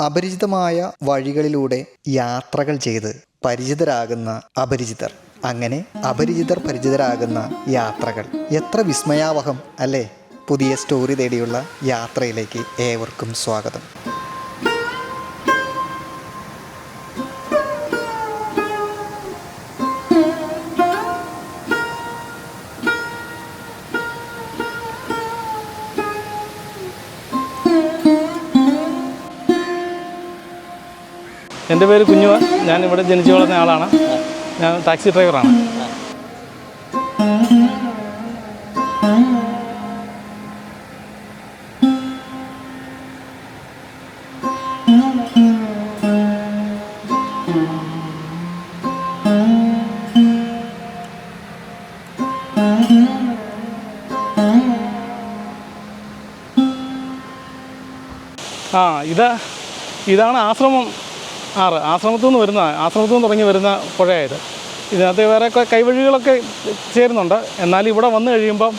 അപരിചിതമായ വഴികളിലൂടെ യാത്രകൾ ചെയ്ത് പരിചിതരാകുന്ന അപരിചിതർ, അങ്ങനെ അപരിചിതർ പരിചിതരാകുന്ന യാത്രകൾ. എത്ര വിസ്മയാവഹം അല്ലേ? പുതിയ സ്റ്റോറി തേടിയുള്ള യാത്രയിലേക്ക് ഏവർക്കും സ്വാഗതം. എൻ്റെ പേര് കുഞ്ഞുവാൻ. ഞാൻ ഇവിടെ ജനിച്ചു വളർന്ന ആളാണ്. ഞാൻ ടാക്സി ഡ്രൈവറാണ്. ഇതാണ് ആശ്രമം 6. ആശ്രമത്തിൽ നിന്ന് തുടങ്ങി വരുന്ന പുഴയായത്. ഇതിനകത്ത് വേറെ കൈവഴികളൊക്കെ ചേരുന്നുണ്ട്. എന്നാൽ ഇവിടെ വന്നു കഴിയുമ്പം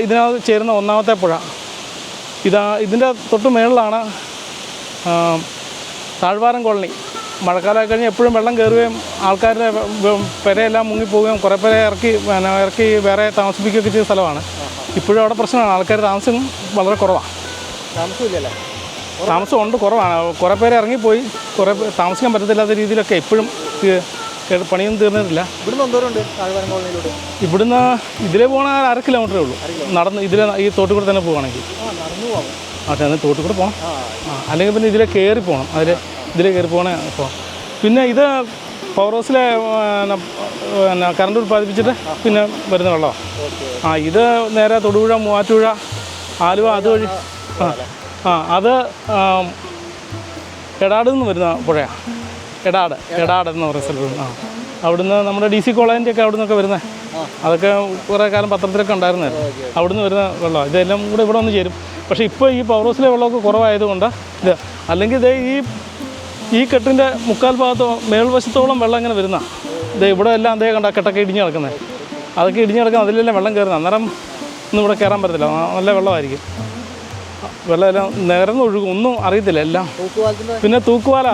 ഇതിനകത്ത് ചേരുന്ന ഒന്നാമത്തെ പുഴ. ഇതിൻ്റെ തൊട്ട് മേളിലാണ് താഴ്വാരം കോളനി. മഴക്കാലമായി കഴിഞ്ഞാൽ എപ്പോഴും വെള്ളം കയറുകയും ആൾക്കാരുടെ പെരയെല്ലാം മുങ്ങിപ്പോവുകയും കുറേ പേരെ ഇറക്കി വേറെ താമസിപ്പിക്കുകയൊക്കെ ചെയ്ത സ്ഥലമാണ്. ഇപ്പോഴും അവിടെ പ്രശ്നമാണ്. ആൾക്കാർ താമസം വളരെ കുറവാണ്. താമസം ഉണ്ട്, കുറവാണ്. കുറേ പേര് ഇറങ്ങിപ്പോയി. കുറേ താമസിക്കാൻ പറ്റത്തില്ലാത്ത രീതിയിലൊക്കെ ഇപ്പോഴും പണിയൊന്നും തീർന്നിട്ടില്ല. ഇവിടുന്ന് ഇതിലേ പോകണമെങ്കിൽ 1/2 കിലോമീറ്ററേ ഉള്ളൂ. നടന്ന് ഈ തോട്ടിൽ കൂടെ തന്നെ പോവുകയാണെങ്കിൽ അതെ, തോട്ടിൽ കൂടെ പോകണം. അല്ലെങ്കിൽ പിന്നെ ഇതിലെ കയറി പോകണം. ഇതിലെ കയറി പോകണേ. പിന്നെ ഇത് പവർ ഹൗസിലെ കറണ്ട് ഉൽപ്പാദിപ്പിച്ചിട്ട് പിന്നെ വരുന്ന വെള്ളമാണ്. ഇത് നേരെ തൊടുപുഴ, മൂവാറ്റുപുഴ, ആലുവ അതുവഴി അത് എടാട് നിന്ന് വരുന്ന പുഴയാണ്. എടാട് എന്ന് പറയുന്ന സ്ഥലത്ത് അവിടുന്ന് നമ്മുടെ DC കോളേജിൻ്റെ ഒക്കെ അവിടെ നിന്നൊക്കെ വരുന്നത്. അതൊക്കെ കുറേ കാലം പത്രത്തിലൊക്കെ ഉണ്ടായിരുന്നായിരുന്നു. അവിടുന്ന് വരുന്ന വെള്ളമാണ്. ഇതെല്ലാം കൂടെ ഇവിടെ വന്ന് ചേരും. പക്ഷേ ഇപ്പോൾ ഈ പവർ ഹൗസിലെ വെള്ളമൊക്കെ കുറവായതുകൊണ്ട് അല്ലെങ്കിൽ ഈ കെട്ടിൻ്റെ 3/4 ഭാഗത്തോ മേൽവശത്തോളം വെള്ളം ഇങ്ങനെ വരുന്ന ഇവിടെ എല്ലാം കണ്ട കെട്ടൊക്കെ ഇടിഞ്ഞ് കിടക്കുന്നത്. അതൊക്കെ ഇടിഞ്ഞ് കിടക്കുന്നത്, അതിലെല്ലാം വെള്ളം കയറുന്നത്. അന്നേരം ഒന്നും ഇവിടെ കയറാൻ പറ്റത്തില്ല. നല്ല വെള്ളമായിരിക്കും. വെള്ളമെല്ലാം നിരന്നൊഴുകും, ഒന്നും അറിയത്തില്ല എല്ലാം. പിന്നെ തൂക്കുപാലം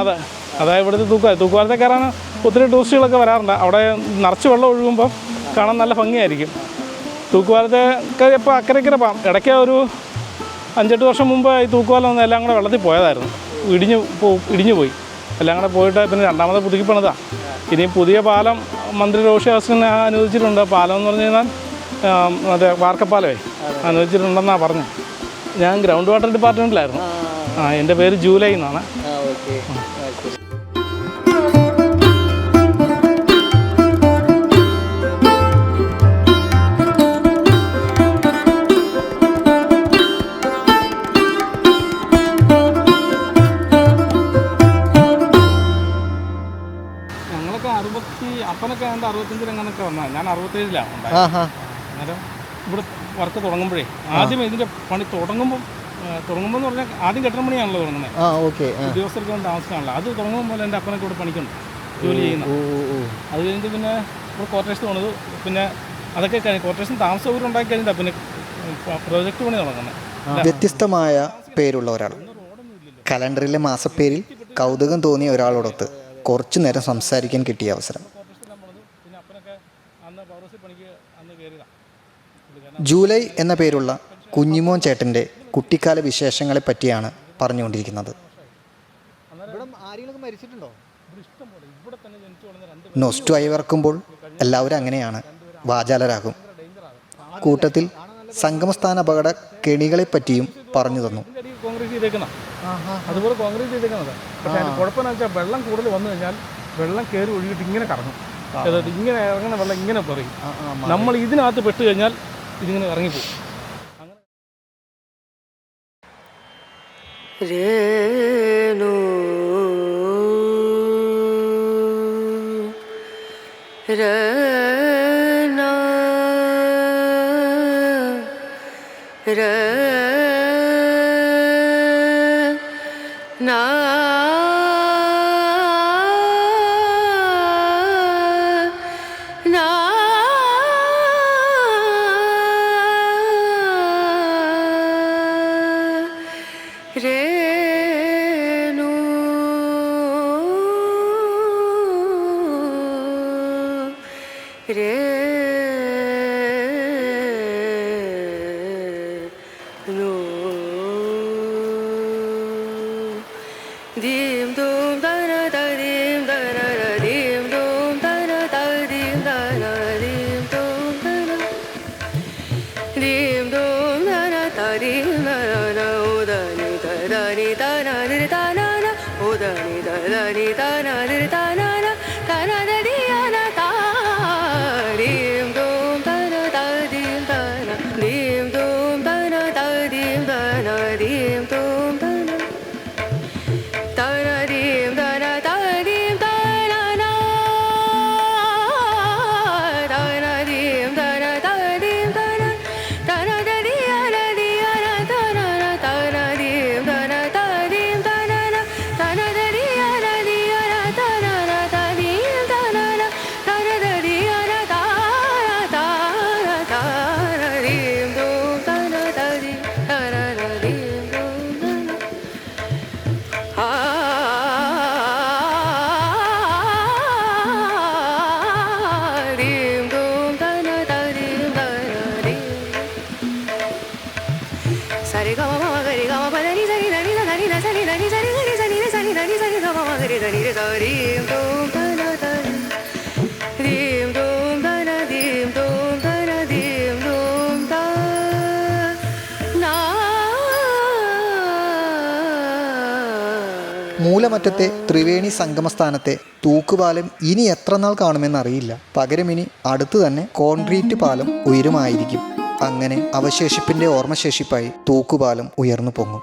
അതായത് ഇവിടുത്തെ തൂക്കുപാലത്തെ കയറാൻ ഒത്തിരി ടൂറിസ്റ്റുകളൊക്കെ വരാറുണ്ട്. അവിടെ നിറച്ച് വെള്ളം ഒഴുകുമ്പോൾ കാണാൻ നല്ല ഭംഗിയായിരിക്കും. തൂക്കുപാലത്തെ ഇപ്പോൾ അക്കരയ്ക്കര പോകാം. ഇടയ്ക്ക് ഒരു 5-8 വർഷം മുമ്പ് ഈ തൂക്കുപാലം എല്ലാം കൂടെ വെള്ളത്തിൽ പോയതായിരുന്നു. ഇടിഞ്ഞു പോയി. എല്ലാം കൂടെ പോയിട്ട് പിന്നെ രണ്ടാമത് പുതുക്കി പണിതാണ്. ഇനി പുതിയ പാലം മന്ത്രി റോഷി അഗസ്റ്റിന് അനുവദിച്ചിട്ടുണ്ട്. പാലം എന്ന് പറഞ്ഞു കഴിഞ്ഞാൽ മറ്റേ വാർക്കപ്പാലമേ അനുവദിച്ചിട്ടുണ്ടെന്നാണ് പറഞ്ഞത്. ഞാൻ ഗ്രൗണ്ട് വാട്ടർ ഡിപ്പാർട്ട്മെൻറ്റിലായിരുന്നു. എൻ്റെ പേര് ജൂലൈ എന്നാണ്. ഞങ്ങളൊക്കെ അപ്പനൊക്കെ 65 അങ്ങനെയൊക്കെ വന്നാൽ ഞാൻ 67-ലാണ് ഉണ്ടായത്. അന്നേരം ഇവിടെ വർക്ക് തുടങ്ങുമ്പോഴേ ആദ്യം ഇതിൻ്റെ പണി തുടങ്ങുമ്പോൾ എന്ന് പറഞ്ഞാൽ ആദ്യം കെട്ടിട പണിയാണല്ലോ തുടങ്ങുന്നത്. ഉദ്യോഗസ്ഥർക്ക് താമസിക്കാണല്ലോ. അത് തുടങ്ങുമ്പോൾ എൻ്റെ അപ്പനൊക്കെ ഇവിടെ പണിക്കുണ്ട്, ജോലി ചെയ്യുന്നത്. അത് കഴിഞ്ഞിട്ട് പിന്നെ ഇവിടെ ക്വാർട്ടേഴ്സ് പോണത്. പിന്നെ അതൊക്കെ ക്വാർട്ടേഴ്സിന് താമസ സൗകര്യം ഉണ്ടാക്കി കഴിഞ്ഞിട്ടാണ് പിന്നെ പ്രോജക്റ്റ് പണി തുടങ്ങുന്നത്. വ്യത്യസ്തമായ പേരുള്ള ഒരാൾ, കലണ്ടറിലെ മാസപ്പേരിൽ കൗതുകം തോന്നിയ ഒരാളോടൊത്ത് കുറച്ചു നേരം സംസാരിക്കാൻ കിട്ടിയ അവസരം. ജൂലൈ എന്ന പേരുള്ള കുഞ്ഞിമോൻ ചേട്ടൻ്റെ കുട്ടിക്കാല വിശേഷങ്ങളെ പറ്റിയാണ് പറഞ്ഞുകൊണ്ടിരിക്കുന്നത്. നൊസ്റ്റു അയവിറക്കുമ്പോൾ എല്ലാവരും അങ്ങനെയാണ്, വാചാലരാകും. കൂട്ടത്തിൽ സംഗമസ്ഥാന അപകട കെണികളെ പറ്റിയും പറഞ്ഞു തന്നു. അതുപോലെ കോൺക്രീറ്റ് ചെയ്തേക്കുന്നത്. പക്ഷേ അതിന് കുഴപ്പമെന്ന് വെച്ചാൽ വെള്ളം കൂടുതൽ വന്നു കഴിഞ്ഞാൽ വെള്ളം കയറി ഒഴുകിയിട്ട് ഇങ്ങനെ കറങ്ങും. അതായത് ഇങ്ങനെ ഇറങ്ങുന്ന വെള്ളം ഇങ്ങനെ പറയും. നമ്മൾ ഇതിനകത്ത് പെട്ട് കഴിഞ്ഞാൽ ഇതിങ്ങനെ ഇറങ്ങിപ്പോകും. രേണു രന രന रे re no dim dum da na da dim da na da dim dum da na da dim da na dim dum da na dim dum da na da dim da na o da ni da na ni da na na o da ni da na ni da na na da na da di na da dim dum da na da dim da na dim dum da na da dim da na dim dum da na da na dim da na da dim da na na da na dim da na da dim da na da na da di na da na na da na dim da na da dim da na na da na da di na da na da dim da na na da na da di na da da da na dim dum da na da di da na na dim dum da na dim dum da na da dim da na dim sa re ga ma ga re ga ma pa da ni sa ni da ni da ni da sa ni da ni sa ni ga ni sa ni da sa ni da ni sa ni ga ma ga re da ni da dim dum da na da dim dum da na dim dum da na dim dum da na മൂലമറ്റത്തെ Triveni സംഗമസ്ഥാനത്തെ തൂക്കുപാലം ഇനി എത്ര നാൾ കാണുമെന്നറിയില്ല. പകരം ഇനി അടുത്ത് തന്നെ concrete പാലം ഉയരുമായിരിക്കും. അങ്ങനെ അവശേഷിപ്പിൻ്റെ ഓർമ്മശേഷിപ്പായി തൂക്കുപാലം ഉയർന്നു പൊങ്ങും.